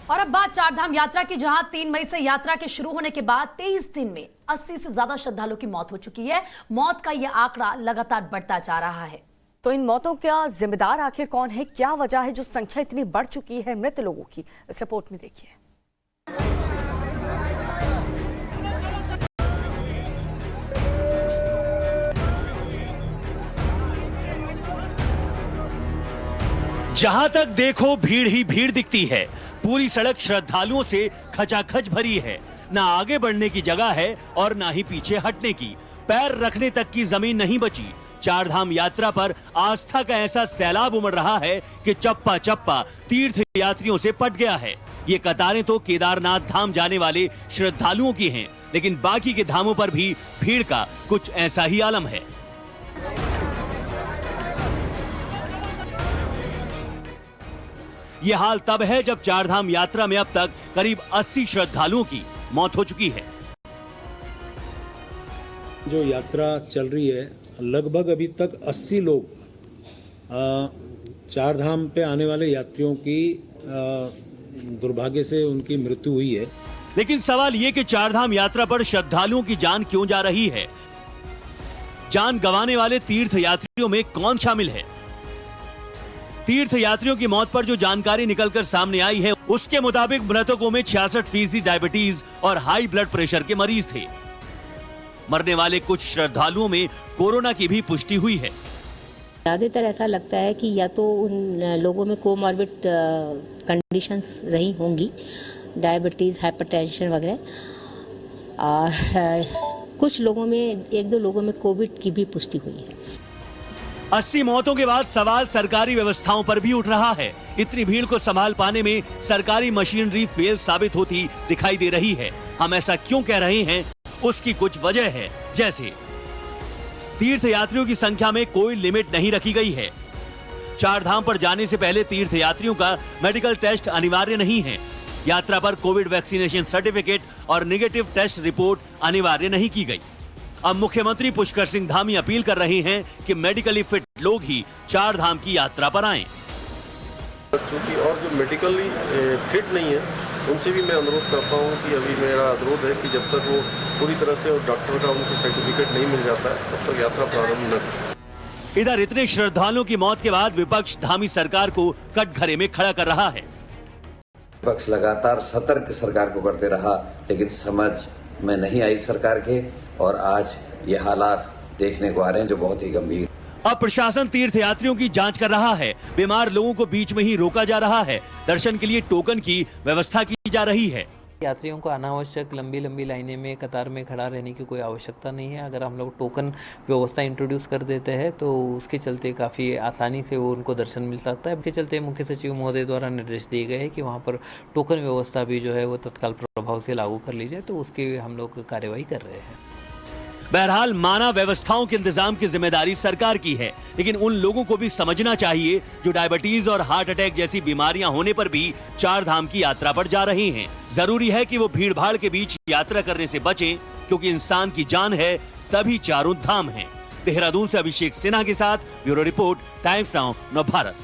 और अब बात चारधाम यात्रा की, जहां 3 मई से यात्रा के शुरू होने के बाद 23 दिन में 80 से ज्यादा श्रद्धालुओं की मौत हो चुकी है। मौत का यह आंकड़ा लगातार बढ़ता जा रहा है। तो इन मौतों का जिम्मेदार आखिर कौन है? क्या वजह है जो संख्या इतनी बढ़ चुकी है मृत लोगों की? इस रिपोर्ट में देखिए। जहां तक देखो भीड़ ही भीड़ दिखती है। पूरी सड़क श्रद्धालुओं से खचाखच भरी है। ना आगे बढ़ने की जगह है और ना ही पीछे हटने की। पैर रखने तक की जमीन नहीं बची। चारधाम यात्रा पर आस्था का ऐसा सैलाब उमड़ रहा है कि चप्पा चप्पा तीर्थ यात्रियों से पट गया है। ये कतारें तो केदारनाथ धाम जाने वाले श्रद्धालुओं की हैं, लेकिन बाकी के धामों पर भी भीड़ का कुछ ऐसा ही आलम है। ये हाल तब है जब चारधाम यात्रा में अब तक करीब 80 श्रद्धालुओं की मौत हो चुकी है। जो यात्रा चल रही है, लगभग अभी तक 80 लोग चारधाम पे आने वाले यात्रियों की दुर्भाग्य से उनकी मृत्यु हुई है। लेकिन सवाल ये कि चारधाम यात्रा पर श्रद्धालुओं की जान क्यों जा रही है? जान गंवाने वाले तीर्थ यात्रियों में कौन शामिल है? तीर्थ यात्रियों की मौत पर जो जानकारी निकलकर सामने आई है, उसके मुताबिक मृतकों में 66% डायबिटीज और हाई ब्लड प्रेशर के मरीज थे। मरने वाले कुछ श्रद्धालुओं में कोरोना की भी पुष्टि हुई है। ज्यादातर ऐसा लगता है कि या तो उन लोगों में कोमॉर्बिड कंडीशंस रही होंगी, डायबिटीज, हाइपरटेंशन वगैरह, और कुछ लोगों में, 1-2 लोगों में कोविड की भी पुष्टि हुई है। 80 मौतों के बाद सवाल सरकारी व्यवस्थाओं पर भी उठ रहा है। इतनी भीड़ को संभाल पाने में सरकारी मशीनरी फेल साबित होती दिखाई दे रही है। हम ऐसा क्यों कह रहे हैं, उसकी कुछ वजह है। जैसे तीर्थ यात्रियों की संख्या में कोई लिमिट नहीं रखी गई है। चारधाम पर जाने से पहले तीर्थ यात्रियों का मेडिकल टेस्ट अनिवार्य नहीं है। यात्रा पर कोविड वैक्सीनेशन सर्टिफिकेट और नेगेटिव टेस्ट रिपोर्ट अनिवार्य नहीं की गई। अब मुख्यमंत्री पुष्कर सिंह धामी अपील कर रहे हैं कि मेडिकली फिट लोग ही चारधाम की यात्रा पर आएं। क्योंकि और जो मेडिकली फिट नहीं है, उनसे भी मैं अनुरोध करता हूं कि अभी मेरा अनुरोध है कि जब तक वो पूरी तरह से डॉक्टर का उनको सर्टिफिकेट नहीं मिल जाता है, तब तक यात्रा प्रारंभ न करें। इधर इतने श्रद्धालुओं की मौत के बाद विपक्ष धामी सरकार को कटघरे में खड़ा कर रहा है। विपक्ष लगातार सतर्क सरकार को करते रहा, लेकिन समझ में नहीं आई सरकार के, और आज ये हालात देखने को आ रहे हैं जो बहुत ही गंभीर। अब प्रशासन तीर्थ यात्रियों की जांच कर रहा है। बीमार लोगों को बीच में ही रोका जा रहा है। दर्शन के लिए टोकन की व्यवस्था की जा रही है। यात्रियों को अनावश्यक लंबी लंबी लाइनें में, कतार में खड़ा रहने की कोई आवश्यकता नहीं है। अगर हम लोग टोकन व्यवस्था इंट्रोड्यूस कर देते हैं तो उसके चलते काफ़ी आसानी से वो उनको दर्शन मिल सकता है। इसके चलते मुख्य सचिव महोदय द्वारा निर्देश दिए गए हैं कि वहाँ पर टोकन व्यवस्था भी जो है वो तत्काल प्रभाव से लागू कर ली जाए, तो उसकी हम लोग कार्यवाही कर रहे हैं। बहरहाल मानव व्यवस्थाओं के इंतजाम की जिम्मेदारी सरकार की है, लेकिन उन लोगों को भी समझना चाहिए जो डायबिटीज और हार्ट अटैक जैसी बीमारियां होने पर भी चारधाम की यात्रा पर जा रहे हैं। जरूरी है कि वो भीड़ भाड़ के बीच यात्रा करने से बचें, क्योंकि इंसान की जान है तभी चारों धाम हैं। देहरादून से अभिषेक सिन्हा के साथ ब्यूरो रिपोर्ट, टाइम्स नाउ नव भारत।